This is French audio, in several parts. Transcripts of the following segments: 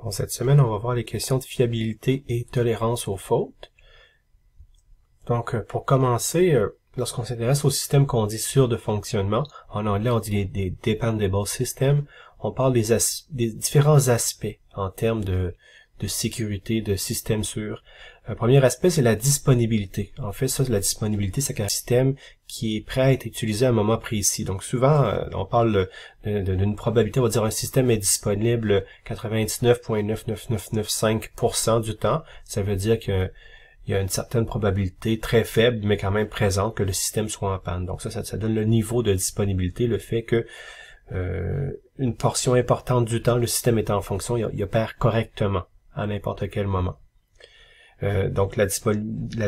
Bon, cette semaine, on va voir les questions de fiabilité et tolérance aux fautes. Donc, pour commencer, lorsqu'on s'intéresse au système qu'on dit sûr de fonctionnement, en anglais on dit des dependable systems, on parle des différents aspects en termes de sécurité, de système sûr. Le premier aspect, c'est la disponibilité. En fait, ça, la disponibilité, c'est un système qui est prêt à être utilisé à un moment précis. Donc souvent, on parle d'une probabilité, on va dire un système est disponible 99,99995% du temps. Ça veut dire qu'il y a une certaine probabilité très faible, mais quand même présente, que le système soit en panne. Donc ça donne le niveau de disponibilité, le fait que une portion importante du temps, le système est en fonction, il opère correctement à n'importe quel moment. Donc la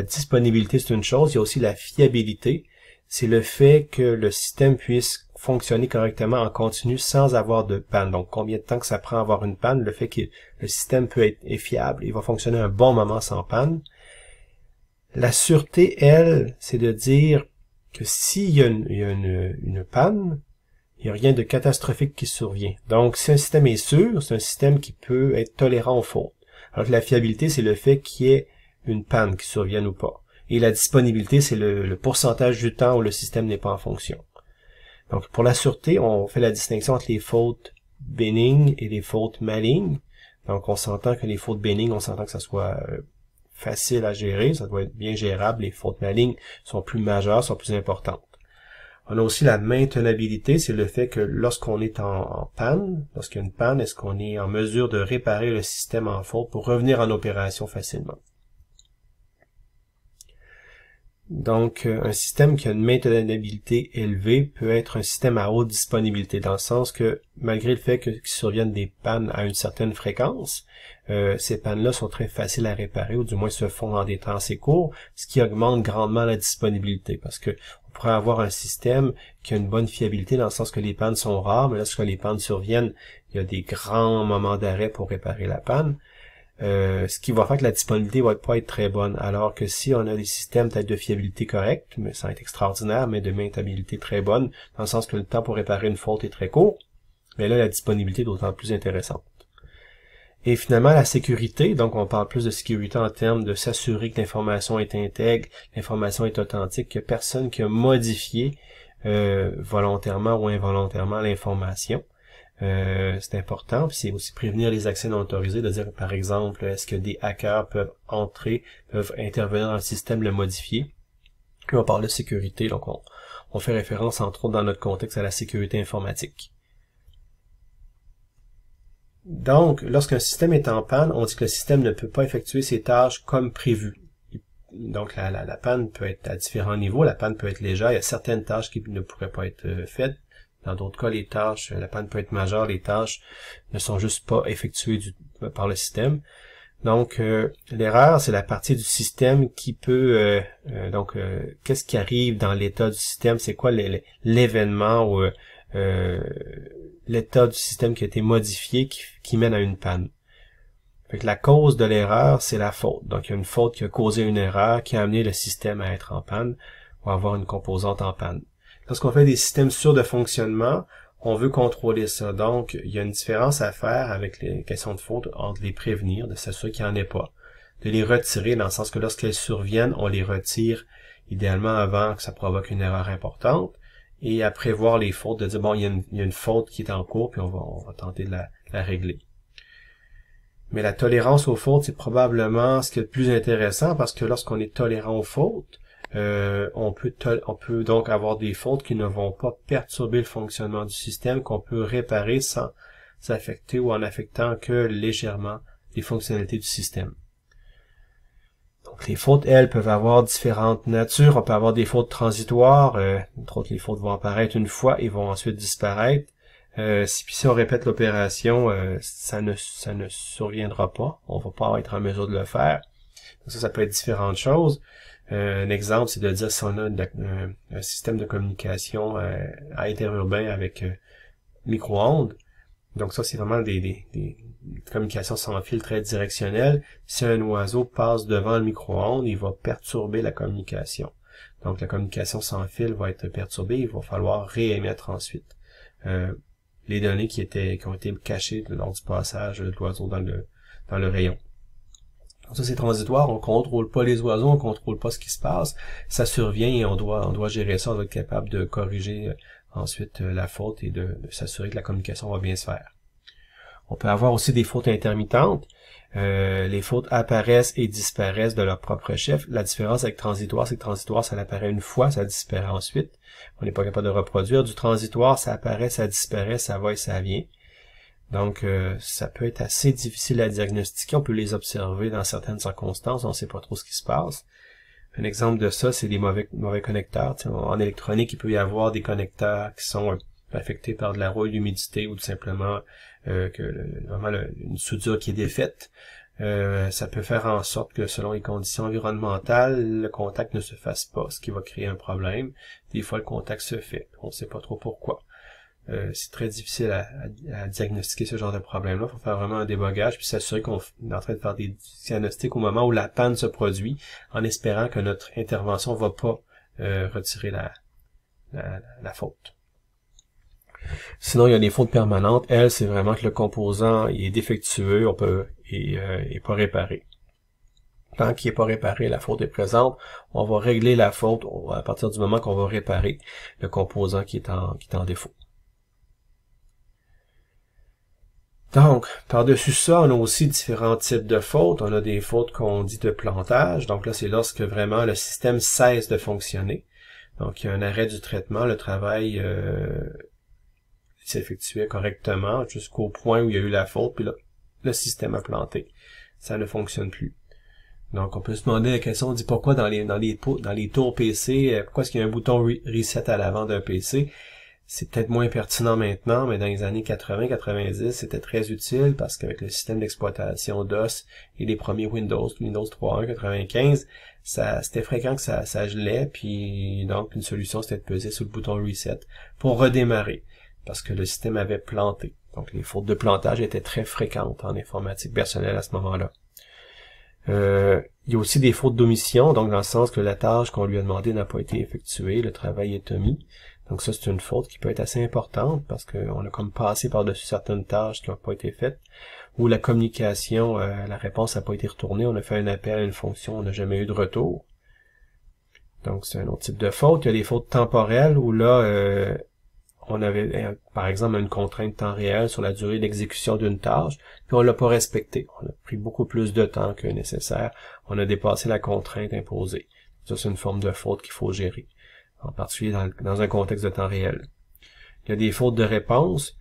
disponibilité, c'est une chose. Il y a aussi la fiabilité. C'est le fait que le système puisse fonctionner correctement en continu sans avoir de panne. Donc combien de temps que ça prend à avoir une panne, le fait que le système est fiable, il va fonctionner un bon moment sans panne. La sûreté, elle, c'est de dire que s'il y a une panne, il n'y a rien de catastrophique qui survient. Donc si un système est sûr, c'est un système qui peut être tolérant aux fautes. Alors que la fiabilité, c'est le fait qu'il y ait une panne qui survienne ou pas. Et la disponibilité, c'est le pourcentage du temps où le système n'est pas en fonction. Donc, pour la sûreté, on fait la distinction entre les fautes bénignes et les fautes malignes. Donc, on s'entend que les fautes bénignes, on s'entend que ça soit facile à gérer, ça doit être bien gérable. Les fautes malignes sont plus majeures, sont plus importantes. On a aussi la maintenabilité, c'est le fait que lorsqu'on est en panne, lorsqu'il y a une panne, est-ce qu'on est en mesure de réparer le système en faute pour revenir en opération facilement. Donc, un système qui a une maintenabilité élevée peut être un système à haute disponibilité, dans le sens que, malgré le fait qu'il survienne des pannes à une certaine fréquence, ces pannes-là sont très faciles à réparer, ou du moins se font en des temps assez courts, ce qui augmente grandement la disponibilité, parce que on pourrait avoir un système qui a une bonne fiabilité, dans le sens que les pannes sont rares, mais lorsque les pannes surviennent, il y a des grands moments d'arrêt pour réparer la panne. Ce qui va faire que la disponibilité va pas être très bonne, alors que si on a des systèmes peut-être de fiabilité correcte, mais sans être extraordinaire, mais de maintenabilité très bonne, dans le sens que le temps pour réparer une faute est très court, mais là la disponibilité est d'autant plus intéressante. Et finalement, la sécurité, donc on parle plus de sécurité en termes de s'assurer que l'information est intègre, l'information est authentique, qu'il n'y a personne qui a modifié volontairement ou involontairement l'information. C'est important, puis c'est aussi prévenir les accès non autorisés, de dire par exemple, est-ce que des hackers peuvent intervenir dans le système, le modifier. Puis on parle de sécurité, donc on fait référence entre autres dans notre contexte à la sécurité informatique. Donc, lorsqu'un système est en panne, on dit que le système ne peut pas effectuer ses tâches comme prévu. Donc la panne peut être à différents niveaux, la panne peut être légère, il y a certaines tâches qui ne pourraient pas être faites. Dans d'autres cas, les tâches, la panne peut être majeure, les tâches ne sont juste pas effectuées par le système. Donc, l'erreur, c'est la partie du système qui peut... qu'est-ce qui arrive dans l'état du système? C'est quoi l'événement ou l'état du système qui a été modifié qui mène à une panne? Fait que la cause de l'erreur, c'est la faute. Donc, il y a une faute qui a causé une erreur, qui a amené le système à être en panne ou à avoir une composante en panne. Lorsqu'on fait des systèmes sûrs de fonctionnement, on veut contrôler ça. Donc, il y a une différence à faire avec les questions de faute entre les prévenir, de s'assurer qu'il n'y en ait pas, de les retirer, dans le sens que lorsqu'elles surviennent, on les retire idéalement avant que ça provoque une erreur importante, et à prévoir les fautes, de dire, bon, il y a une faute qui est en cours, puis on va tenter de la régler. Mais la tolérance aux fautes, c'est probablement ce qui est le plus intéressant, parce que lorsqu'on est tolérant aux fautes, on peut donc avoir des fautes qui ne vont pas perturber le fonctionnement du système, qu'on peut réparer sans affecter ou en affectant que légèrement les fonctionnalités du système. Donc les fautes, elles, peuvent avoir différentes natures. On peut avoir des fautes transitoires, entre autres les fautes vont apparaître une fois et vont ensuite disparaître. Si on répète l'opération, ça ne surviendra pas. On va pas être en mesure de le faire. Donc ça peut être différentes choses. Un exemple, c'est de dire si on a un système de communication interurbain avec micro-ondes. Donc ça, c'est vraiment des communications sans fil très directionnelles. Si un oiseau passe devant le micro-ondes, il va perturber la communication. Donc la communication sans fil va être perturbée, il va falloir réémettre ensuite. les données qui ont été cachées lors du passage de l'oiseau dans le rayon. Ça, c'est transitoire, on contrôle pas les oiseaux, on contrôle pas ce qui se passe, ça survient et on doit gérer ça, on doit être capable de corriger ensuite la faute et de s'assurer que la communication va bien se faire. On peut avoir aussi des fautes intermittentes. Les fautes apparaissent et disparaissent de leur propre chef. La différence avec transitoire, c'est que transitoire, ça apparaît une fois, ça disparaît ensuite. On n'est pas capable de reproduire. Du transitoire, ça apparaît, ça disparaît, ça va et ça vient. Donc, ça peut être assez difficile à diagnostiquer. On peut les observer dans certaines circonstances. On ne sait pas trop ce qui se passe. Un exemple de ça, c'est des mauvais connecteurs. T'sais, en électronique, il peut y avoir des connecteurs qui sont affectés par de la rouille, l'humidité ou tout simplement une soudure qui est défaite. Ça peut faire en sorte que selon les conditions environnementales, le contact ne se fasse pas, ce qui va créer un problème. Des fois, le contact se fait. On ne sait pas trop pourquoi. C'est très difficile à diagnostiquer ce genre de problème-là. Il faut faire vraiment un débogage puis s'assurer qu'on est en train de faire des diagnostics au moment où la panne se produit, en espérant que notre intervention ne va pas retirer la faute. Sinon, il y a des fautes permanentes. Elles, c'est vraiment que le composant est défectueux, est pas réparé. Tant qu'il n'est pas réparé, la faute est présente. On va régler la faute à partir du moment qu'on va réparer le composant qui est en défaut. Donc, par-dessus ça, on a aussi différents types de fautes. On a des fautes qu'on dit de plantage. Donc là, c'est lorsque vraiment le système cesse de fonctionner. Donc, il y a un arrêt du traitement. Le travail s'effectuait correctement jusqu'au point où il y a eu la faute, puis là, le système a planté. Ça ne fonctionne plus. Donc, on peut se demander la question, on dit pourquoi dans les tours PC, pourquoi est-ce qu'il y a un bouton reset à l'avant d'un PC? C'est peut-être moins pertinent maintenant, mais dans les années 80-90, c'était très utile parce qu'avec le système d'exploitation DOS et les premiers Windows 3.1, 95, c'était fréquent que ça gelait, puis donc une solution c'était de peser sur le bouton reset pour redémarrer, parce que le système avait planté. Donc les fautes de plantage étaient très fréquentes en informatique personnelle à ce moment-là. Il y a aussi des fautes d'omission, donc dans le sens que la tâche qu'on lui a demandé n'a pas été effectuée, le travail est omis. Donc ça, c'est une faute qui peut être assez importante parce qu'on a comme passé par-dessus certaines tâches qui n'ont pas été faites, ou la communication, la réponse n'a pas été retournée, on a fait un appel à une fonction, on n'a jamais eu de retour. Donc c'est un autre type de faute. Il y a des fautes temporelles où là, on avait, par exemple, une contrainte temps réel sur la durée d'exécution d'une tâche, puis on l'a pas respectée. On a pris beaucoup plus de temps que nécessaire. On a dépassé la contrainte imposée. Ça, c'est une forme de faute qu'il faut gérer, en particulier dans un contexte de temps réel. Il y a des fautes de réponse.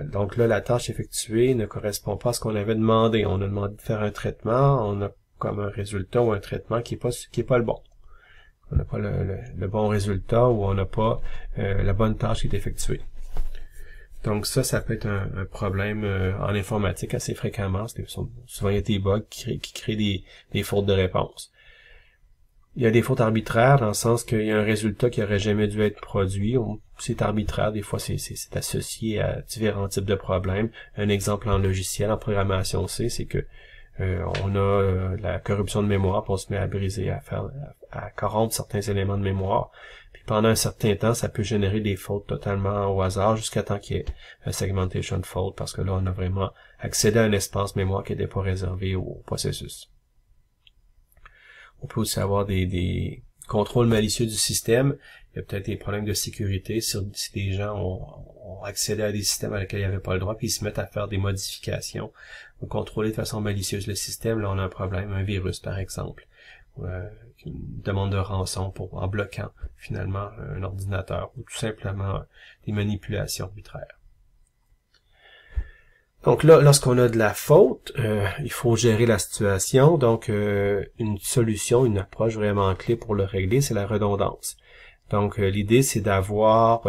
Donc là, la tâche effectuée ne correspond pas à ce qu'on avait demandé. On a demandé de faire un traitement, on a comme un résultat ou un traitement qui est pas le bon. On n'a pas le bon résultat ou on n'a pas la bonne tâche qui est effectuée. Donc ça peut être un problème en informatique assez fréquemment. Souvent, il y a des bugs qui créent des fautes de réponse. Il y a des fautes arbitraires dans le sens qu'il y a un résultat qui aurait jamais dû être produit. C'est arbitraire, des fois c'est associé à différents types de problèmes. Un exemple en logiciel, en programmation C, c'est que on a la corruption de mémoire, puis on se met à briser, à corrompre certains éléments de mémoire. Puis pendant un certain temps, ça peut générer des fautes totalement au hasard, jusqu'à temps qu'il y ait un segmentation fault, parce que là, on a vraiment accédé à un espace mémoire qui n'était pas réservé au processus. On peut aussi avoir des contrôles malicieux du système. Il y a peut-être des problèmes de sécurité si des gens ont accédé à des systèmes à lesquels ils n'avaient pas le droit, puis ils se mettent à faire des modifications ou contrôler de façon malicieuse le système. Là, on a un problème, un virus par exemple, une demande de rançon en bloquant finalement un ordinateur, ou tout simplement des manipulations arbitraires. Donc là, lorsqu'on a de la faute, il faut gérer la situation. Donc, une solution, une approche vraiment clé pour le régler, c'est la redondance. Donc, l'idée, c'est d'avoir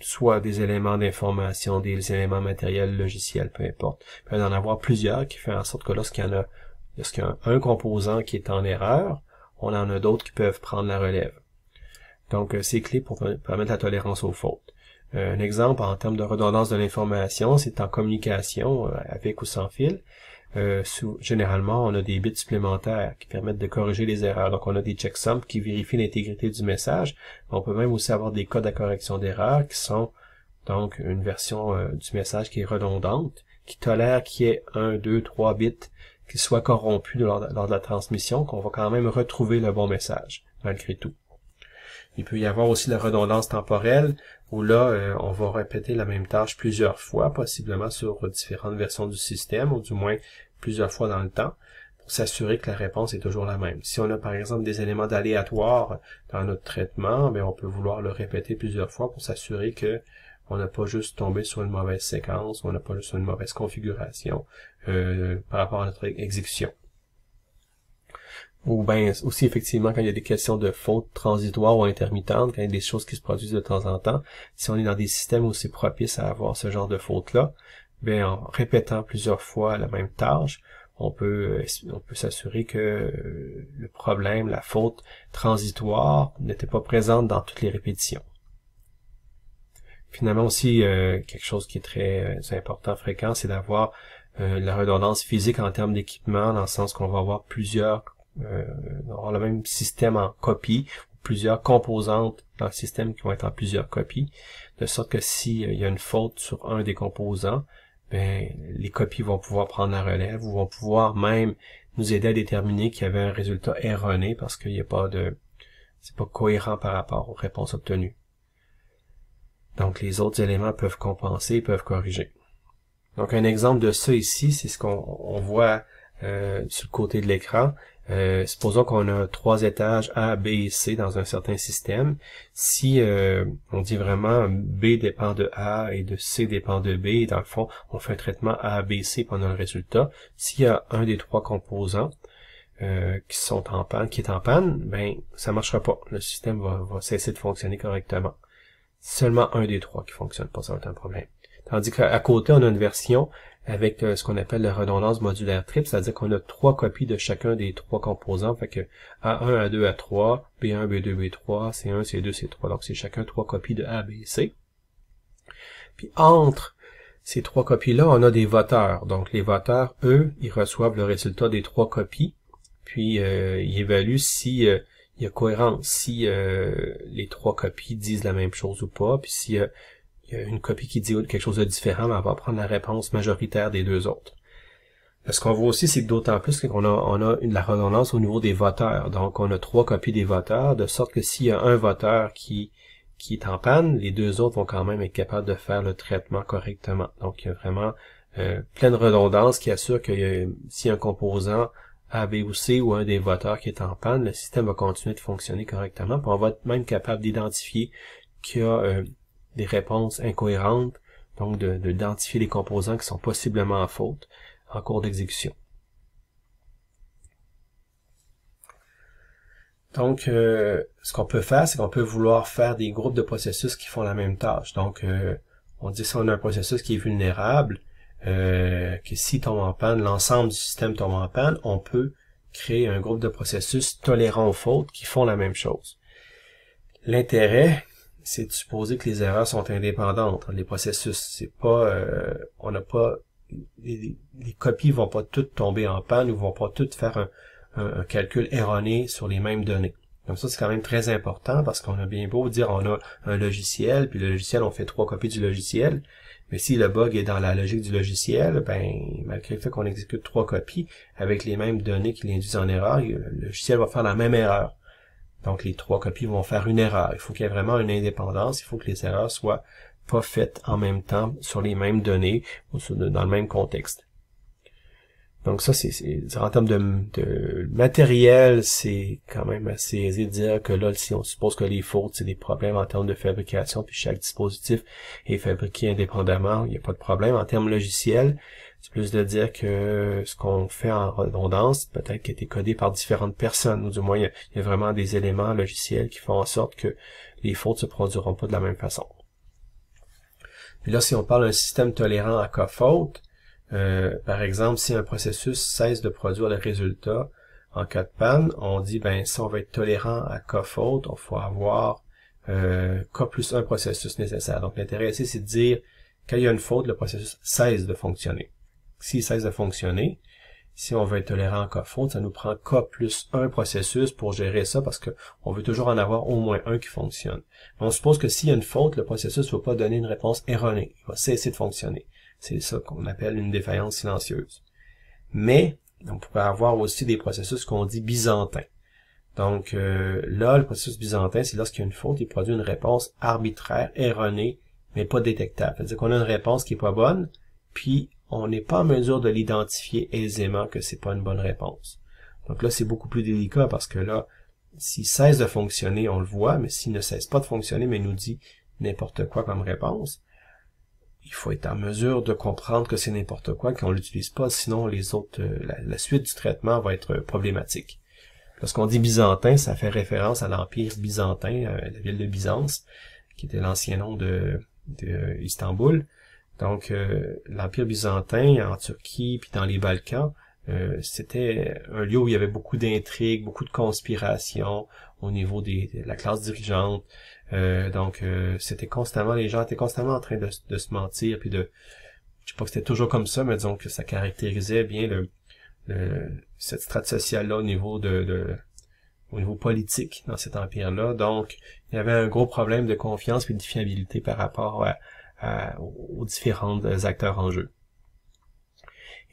soit des éléments d'information, des éléments matériels, logiciels, peu importe. Il peut en avoir plusieurs qui fait en sorte que lorsqu'il y a un composant qui est en erreur, on en a d'autres qui peuvent prendre la relève. Donc, c'est clé pour permettre la tolérance aux fautes. Un exemple en termes de redondance de l'information, c'est en communication avec ou sans fil. Généralement, on a des bits supplémentaires qui permettent de corriger les erreurs. Donc, on a des checksums qui vérifient l'intégrité du message. On peut même aussi avoir des codes à correction d'erreurs qui sont donc une version du message qui est redondante, qui tolère qu'il y ait 1, 2, 3 bits qui soient corrompus lors de la transmission, qu'on va quand même retrouver le bon message, malgré tout. Il peut y avoir aussi la redondance temporelle, où là, on va répéter la même tâche plusieurs fois, possiblement sur différentes versions du système, ou du moins plusieurs fois dans le temps, pour s'assurer que la réponse est toujours la même. Si on a par exemple des éléments d'aléatoire dans notre traitement, bien, on peut vouloir le répéter plusieurs fois pour s'assurer que on n'a pas juste tombé sur une mauvaise séquence, on n'a pas juste sur une mauvaise configuration par rapport à notre exécution. Ou bien aussi effectivement quand il y a des questions de fautes transitoires ou intermittentes, quand il y a des choses qui se produisent de temps en temps, si on est dans des systèmes où c'est propice à avoir ce genre de fautes-là, bien en répétant plusieurs fois la même tâche, on peut s'assurer que le problème, la faute transitoire n'était pas présente dans toutes les répétitions. Finalement aussi, quelque chose qui est très important, fréquent, c'est d'avoir la redondance physique en termes d'équipement, dans le sens qu'on va avoir avoir le même système en copie, plusieurs composantes dans le système qui vont être en plusieurs copies, de sorte que s'il y a une faute sur un des composants, ben, les copies vont pouvoir prendre la relève ou vont pouvoir même nous aider à déterminer qu'il y avait un résultat erroné parce qu'il n'y a pas c'est pas cohérent par rapport aux réponses obtenues. Donc les autres éléments peuvent compenser, peuvent corriger. Donc un exemple de ça ici, c'est ce qu'on voit sur le côté de l'écran. Supposons qu'on a 3 étages A, B et C dans un certain système. Si on dit vraiment B dépend de A et de C dépend de B, et dans le fond, on fait un traitement A, B, C pendant le résultat. S'il y a un des 3 composants qui est en panne, ben ça marchera pas. Le système va cesser de fonctionner correctement. Seulement un des 3 qui fonctionne pas, ça va être un problème. Tandis qu'à côté, on a une version avec ce qu'on appelle la redondance modulaire triple, c'est-à-dire qu'on a 3 copies de chacun des 3 composants, fait que A1, A2, A3, B1, B2, B3, C1, C2, C3, donc c'est chacun 3 copies de A, B et C. Puis entre ces 3 copies-là, on a des voteurs, donc les voteurs, eux, ils reçoivent le résultat des 3 copies, puis ils évaluent si il y a cohérence, si les 3 copies disent la même chose ou pas, puis s'il y a une copie qui dit quelque chose de différent, mais elle va prendre la réponse majoritaire des 2 autres. Ce qu'on voit aussi, c'est que d'autant plus qu'on a la redondance au niveau des voteurs. Donc, on a 3 copies des voteurs, de sorte que s'il y a un voteur qui est en panne, les 2 autres vont quand même être capables de faire le traitement correctement. Donc, il y a vraiment pleine redondance qui assure que si un composant A, B ou C ou un des voteurs qui est en panne, le système va continuer de fonctionner correctement. Puis on va être même capable d'identifier qu'il y a des réponses incohérentes, donc d'identifier les composants qui sont possiblement en faute en cours d'exécution. Donc, ce qu'on peut faire, c'est qu'on peut vouloir faire des groupes de processus qui font la même tâche. Donc, on dit si on a un processus qui est vulnérable, que s'il tombe en panne, l'ensemble du système tombe en panne, on peut créer un groupe de processus tolérants aux fautes qui font la même chose. L'intérêt, c'est de supposer que les erreurs sont indépendantes. Les processus, c'est pas, on n'a pas, les copies vont pas toutes tomber en panne ou vont pas toutes faire un calcul erroné sur les mêmes données. Donc ça, c'est quand même très important parce qu'on a bien beau dire on a un logiciel, puis le logiciel, on fait 3 copies du logiciel, mais si le bug est dans la logique du logiciel, ben malgré le fait qu'on exécute 3 copies avec les mêmes données qui l'induisent en erreur, le logiciel va faire la même erreur. Donc, les 3 copies vont faire une erreur. Il faut qu'il y ait vraiment une indépendance. Il faut que les erreurs soient pas faites en même temps sur les mêmes données ou dans le même contexte. Donc ça, c'est en termes de matériel, c'est quand même assez aisé de dire que là, si on suppose que les fautes, c'est des problèmes en termes de fabrication, puis chaque dispositif est fabriqué indépendamment, il n'y a pas de problème. En termes logiciels, c'est plus de dire que ce qu'on fait en redondance, peut-être qu'il a été codé par différentes personnes, ou du moins, il y a vraiment des éléments logiciels qui font en sorte que les fautes se produiront pas de la même façon. Puis là, si on parle d'un système tolérant à cas faute, par exemple, si un processus cesse de produire le résultat en cas de panne, on dit, ben, si on veut être tolérant à cas faute, il faut avoir cas plus un processus nécessaire. Donc, l'intérêt ici, c'est de dire, quand il y a une faute, le processus cesse de fonctionner. S'il cesse de fonctionner, Si on veut être tolérant en cas faute, ça nous prend K plus 1 processus pour gérer ça parce que on veut toujours en avoir au moins un qui fonctionne. On suppose que s'il y a une faute, le processus ne va pas donner une réponse erronée. Il va cesser de fonctionner. C'est ça qu'on appelle une défaillance silencieuse. Mais, on pourrait avoir aussi des processus qu'on dit byzantins. Donc là, le processus byzantin, c'est lorsqu'il y a une faute, il produit une réponse arbitraire, erronée, mais pas détectable. C'est-à-dire qu'on a une réponse qui est pas bonne, puis on n'est pas en mesure de l'identifier aisément que c'est pas une bonne réponse. Donc là, c'est beaucoup plus délicat parce que là, s'il cesse de fonctionner, on le voit, mais s'il ne cesse pas de fonctionner, mais nous dit n'importe quoi comme réponse, il faut être en mesure de comprendre que c'est n'importe quoi, qu'on l'utilise pas, sinon les autres, la suite du traitement va être problématique. Lorsqu'on dit byzantin, ça fait référence à l'Empire byzantin, la ville de Byzance, qui était l'ancien nom de Istanbul. Donc, l'Empire byzantin en Turquie puis dans les Balkans, c'était un lieu où il y avait beaucoup d'intrigues, beaucoup de conspirations au niveau de la classe dirigeante. Donc, c'était constamment, les gens étaient constamment en train de se mentir puis je sais pas que c'était toujours comme ça, mais disons que ça caractérisait bien cette strate sociale-là au niveau au niveau politique dans cet empire-là. Donc, il y avait un gros problème de confiance et de fiabilité par rapport aux différents acteurs en jeu.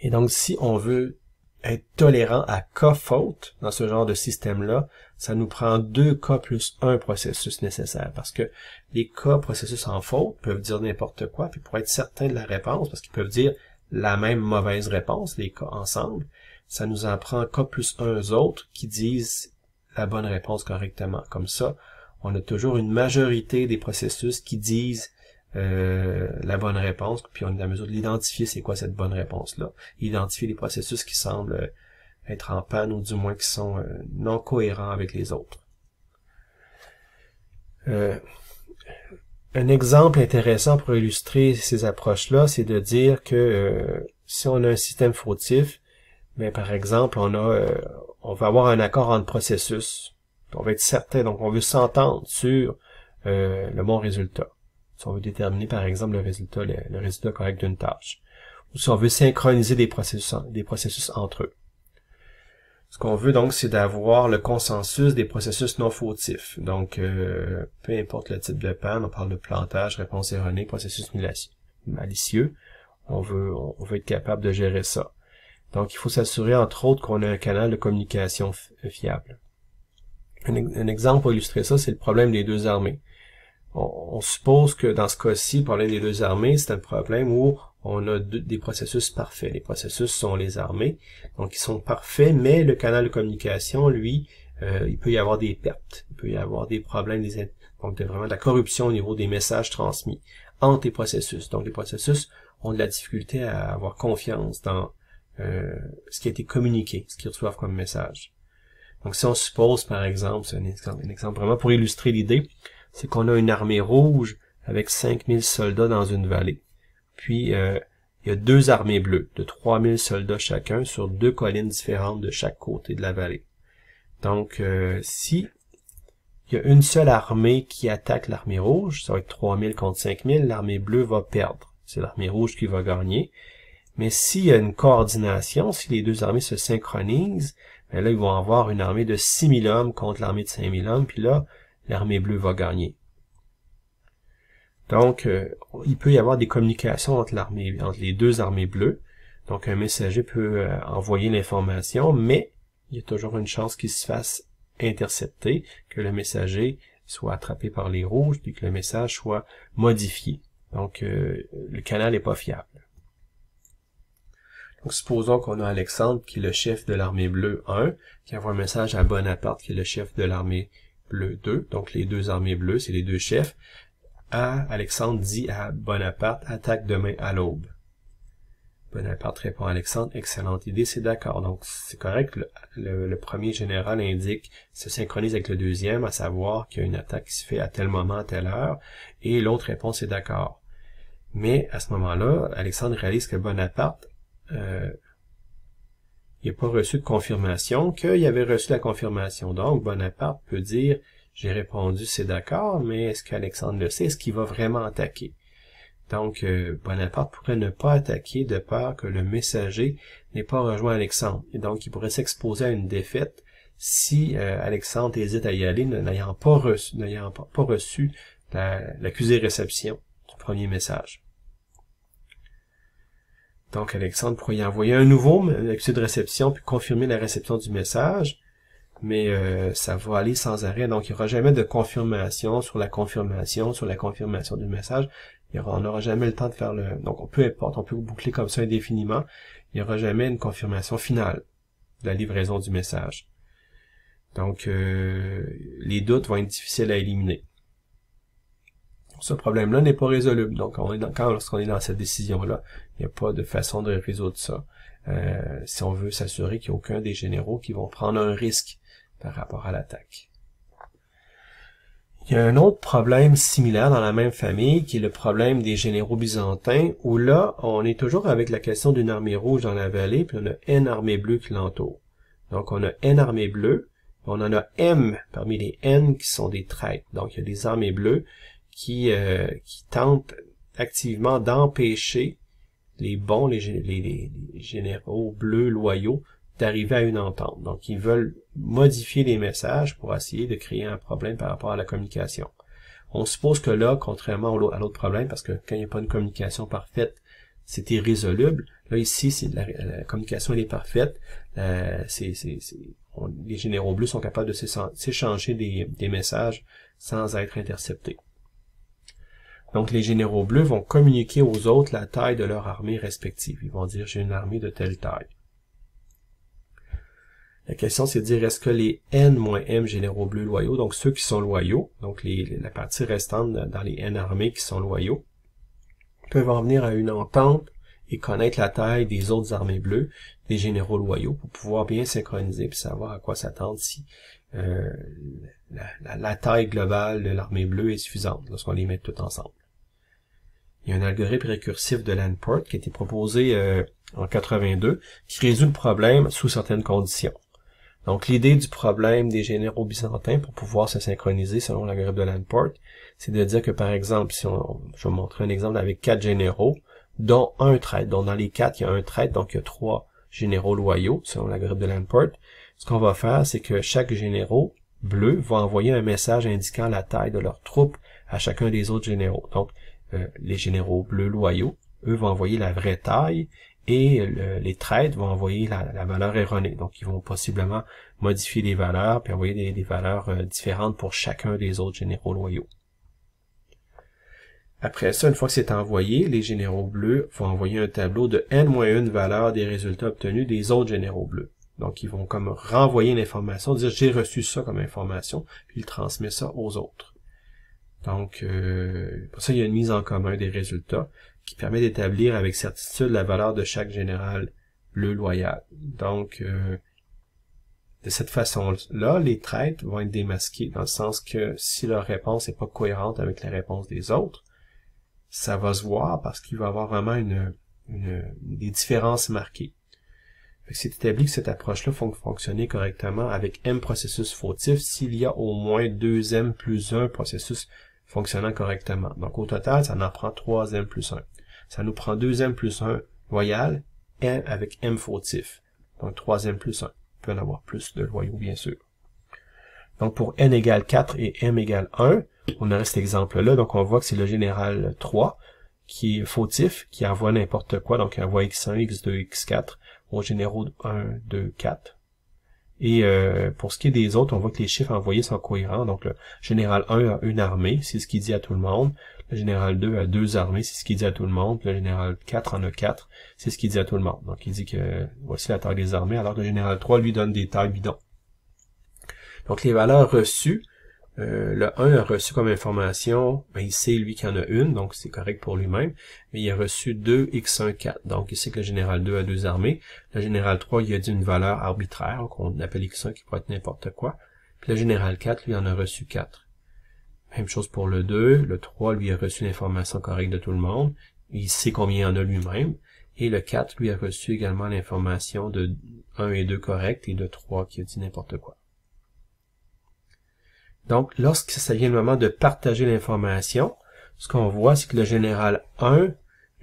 Et donc, si on veut être tolérant à K faute dans ce genre de système-là, ça nous prend 2 K plus 1 processus nécessaire, parce que les K processus en faute peuvent dire n'importe quoi, puis pour être certain de la réponse, parce qu'ils peuvent dire la même mauvaise réponse, les K ensemble, ça nous en prend K plus 1 autres qui disent la bonne réponse correctement. Comme ça, on a toujours une majorité des processus qui disent la bonne réponse, puis on est en mesure de l'identifier, c'est quoi cette bonne réponse-là. Identifier les processus qui semblent être en panne ou du moins qui sont non cohérents avec les autres. Un exemple intéressant pour illustrer ces approches-là, c'est de dire que si on a un système fautif, mais par exemple, on veut avoir un accord entre processus. On veut être certain, donc on veut s'entendre sur le bon résultat. Si on veut déterminer, par exemple, le résultat correct d'une tâche. Ou si on veut synchroniser des processus entre eux. Ce qu'on veut donc, c'est d'avoir le consensus des processus non fautifs. Donc, peu importe le type de panne, on parle de plantage, réponse erronée, processus malicieux. On veut être capable de gérer ça. Donc, il faut s'assurer, entre autres, qu'on a un canal de communication fiable. Un exemple pour illustrer ça, c'est le problème des deux armées. On suppose que dans ce cas-ci, le problème des deux armées, c'est un problème où on a des processus parfaits. Les processus sont les armées, donc ils sont parfaits, mais le canal de communication, lui, il peut y avoir des pertes, il peut y avoir des problèmes, donc vraiment de la corruption au niveau des messages transmis entre les processus. Donc les processus ont de la difficulté à avoir confiance dans ce qui a été communiqué, ce qu'ils reçoivent comme message. Donc si on suppose, par exemple, c'est un exemple vraiment pour illustrer l'idée, c'est qu'on a une armée rouge avec 5000 soldats dans une vallée. Puis, il y a 2 armées bleues de 3000 soldats chacun sur 2 collines différentes de chaque côté de la vallée. Donc, si il y a une seule armée qui attaque l'armée rouge, ça va être 3000 contre 5000, l'armée bleue va perdre. C'est l'armée rouge qui va gagner. Mais s'il y a une coordination, si les deux armées se synchronisent, ben là, ils vont avoir une armée de 6000 hommes contre l'armée de 5000 hommes, puis là, l'armée bleue va gagner. Donc, il peut y avoir des communications entre les deux armées bleues. Donc, un messager peut envoyer l'information, mais il y a toujours une chance qu'il se fasse intercepter, que le messager soit attrapé par les rouges, puis que le message soit modifié. Donc, le canal n'est pas fiable. Donc, supposons qu'on a Alexandre, qui est le chef de l'armée bleue 1, qui envoie un message à Bonaparte, qui est le chef de l'armée bleue 2. Donc, les deux armées bleues, c'est les deux chefs. Alexandre dit à Bonaparte, attaque demain à l'aube. Bonaparte répond à Alexandre, excellente idée, c'est d'accord. Donc, c'est correct, le premier général indique, se synchronise avec le deuxième, à savoir qu'il y a une attaque qui se fait à tel moment, à telle heure, et l'autre répond, c'est d'accord. Mais, à ce moment-là, Alexandre réalise que Bonaparte, il n'a pas reçu de confirmation, qu'il avait reçu la confirmation. Donc, Bonaparte peut dire, j'ai répondu, c'est d'accord, mais est-ce qu'Alexandre le sait? Est-ce qu'il va vraiment attaquer? Donc, Bonaparte pourrait ne pas attaquer de peur que le messager n'ait pas rejoint Alexandre. Et donc, il pourrait s'exposer à une défaite si Alexandre hésite à y aller, n'ayant pas reçu l'accusé-réception du premier message. Donc, Alexandre pourrait y envoyer un nouveau accusé de réception, puis confirmer la réception du message, mais ça va aller sans arrêt. Donc, il n'y aura jamais de confirmation sur la confirmation du message. On n'aura jamais le temps de faire donc, peu importe, on peut boucler comme ça indéfiniment. Il n'y aura jamais une confirmation finale de la livraison du message. Donc, les doutes vont être difficiles à éliminer. Ce problème-là n'est pas résoluble. Donc, lorsqu'on est dans cette décision-là, il n'y a pas de façon de résoudre ça. Si on veut s'assurer qu'il n'y a aucun des généraux qui vont prendre un risque par rapport à l'attaque. Il y a un autre problème similaire dans la même famille, qui est le problème des généraux byzantins, où là, on est toujours avec la question d'une armée rouge dans la vallée, puis on a N armée bleue qui l'entoure. Donc, on a N armée bleue, on en a M parmi les N qui sont des traîtres. Donc, il y a des armées bleues qui tentent activement d'empêcher les bons, les généraux bleus loyaux d'arriver à une entente. Donc, ils veulent modifier les messages pour essayer de créer un problème par rapport à la communication. On suppose que là, contrairement à l'autre problème, parce que quand il n'y a pas une communication parfaite, c'est irrésoluble. Là, ici, la communication elle est parfaite. Les généraux bleus sont capables de s'échanger des messages sans être interceptés. Donc, les généraux bleus vont communiquer aux autres la taille de leur armée respective. Ils vont dire, j'ai une armée de telle taille. La question, c'est de dire, est-ce que les N-M généraux bleus loyaux, donc ceux qui sont loyaux, donc la partie restante dans les N armées qui sont loyaux, peuvent en venir à une entente et connaître la taille des autres armées bleues, des généraux loyaux, pour pouvoir bien synchroniser et savoir à quoi s'attendre si la taille globale de l'armée bleue est suffisante lorsqu'on les met toutes ensemble. Il y a un algorithme récursif de Lamport qui a été proposé en 82 qui résout le problème sous certaines conditions. Donc, l'idée du problème des généraux byzantins pour pouvoir se synchroniser selon l'algorithme de Lamport, c'est de dire que, par exemple, je vais vous montrer un exemple avec 4 généraux, dont un traître. Donc, dans les 4, il y a un traître, donc il y a 3 généraux loyaux, selon l'algorithme de Lamport. Ce qu'on va faire, c'est que chaque généraux bleu va envoyer un message indiquant la taille de leurs troupes à chacun des autres généraux. Donc, les généraux bleus loyaux, eux, vont envoyer la vraie taille, et les traîtres vont envoyer la valeur erronée. Donc, ils vont possiblement modifier les valeurs, puis envoyer des valeurs différentes pour chacun des autres généraux loyaux. Après ça, une fois que c'est envoyé, les généraux bleus vont envoyer un tableau de N-1 valeur des résultats obtenus des autres généraux bleus. Donc, ils vont comme renvoyer l'information, dire « j'ai reçu ça comme information », puis ils transmettent ça aux autres. Donc, pour ça, il y a une mise en commun des résultats qui permet d'établir avec certitude la valeur de chaque général bleu loyal. Donc, de cette façon-là, les traîtres vont être démasqués, dans le sens que si leur réponse n'est pas cohérente avec la réponse des autres, ça va se voir parce qu'il va y avoir vraiment des différences marquées. C'est établi que cette approche-là va fonctionner correctement avec M processus fautif s'il y a au moins 2M plus 1 processus fonctionnant correctement. Donc, au total, ça en prend 3M plus 1. Ça nous prend 2M plus 1 loyal avec M fautif. Donc, 3M plus 1. Il peut en avoir plus de loyaux, bien sûr. Donc, pour N égale 4 et M égale 1, on a cet exemple-là. Donc, on voit que c'est le général 3 qui est fautif, qui envoie n'importe quoi. Donc, il envoie X1, X2, X4 aux généraux 1, 2, 4. Et pour ce qui est des autres, on voit que les chiffres envoyés sont cohérents. Donc, le général 1 a une armée, c'est ce qu'il dit à tout le monde. Le général 2 a 2 armées, c'est ce qu'il dit à tout le monde. Le général 4 en a 4, c'est ce qu'il dit à tout le monde. Donc, il dit que voici la taille des armées, alors que le général 3 lui donne des tailles bidons. Donc, les valeurs reçues, le 1 a reçu comme information, il sait lui qu'il y en a une, donc c'est correct pour lui-même, mais il a reçu 2 X1, 4. Donc, il sait que le général 2 a 2 armées. Le général 3, il a dit une valeur arbitraire, qu'on appelle X1, qui pourrait être n'importe quoi. Puis le général 4, lui, en a reçu 4. Même chose pour le 2. Le 3, lui, a reçu l'information correcte de tout le monde. Il sait combien il y en a lui-même. Et le 4, lui, a reçu également l'information de 1 et 2 correctes et de 3 qui a dit n'importe quoi. Donc, lorsque ça vient le moment de partager l'information, ce qu'on voit, c'est que le général 1,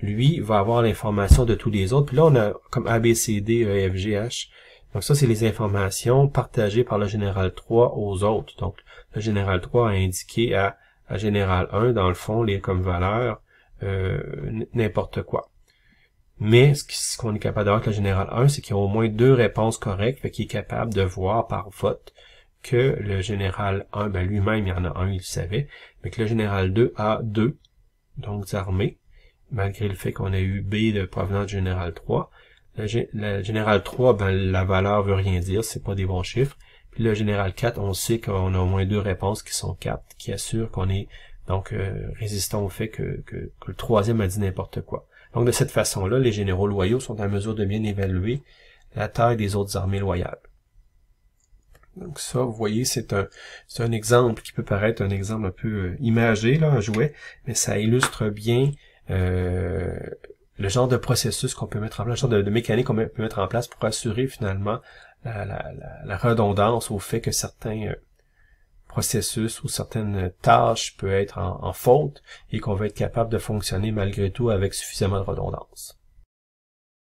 lui, va avoir l'information de tous les autres. Puis là, on a comme A, B, C, D, E, F, G, H. Donc ça, c'est les informations partagées par le général 3 aux autres. Donc, le général 3 a indiqué à général 1, dans le fond, les comme valeur, n'importe quoi. Mais ce qu'on est capable d'avoir avec le général 1, c'est qu'il y a au moins 2 réponses correctes, fait qu'il est capable de voir par vote que le général 1, ben lui-même, il y en a un, il le savait, mais que le général 2 a 2, donc armées, malgré le fait qu'on a eu B de provenance du général 3. Le général 3, ben la valeur veut rien dire, c'est pas des bons chiffres. Puis le général 4, on sait qu'on a au moins 2 réponses qui sont 4, qui assurent qu'on est donc résistant au fait que le troisième a dit n'importe quoi. Donc de cette façon-là, les généraux loyaux sont en mesure de bien évaluer la taille des autres armées loyales. Donc ça, vous voyez, c'est un exemple qui peut paraître un exemple un peu imagé, là, un jouet, mais ça illustre bien le genre de processus qu'on peut mettre en place, le genre de mécanique qu'on peut mettre en place pour assurer finalement la redondance au fait que certains processus ou certaines tâches peuvent être en faute et qu'on va être capable de fonctionner malgré tout avec suffisamment de redondance.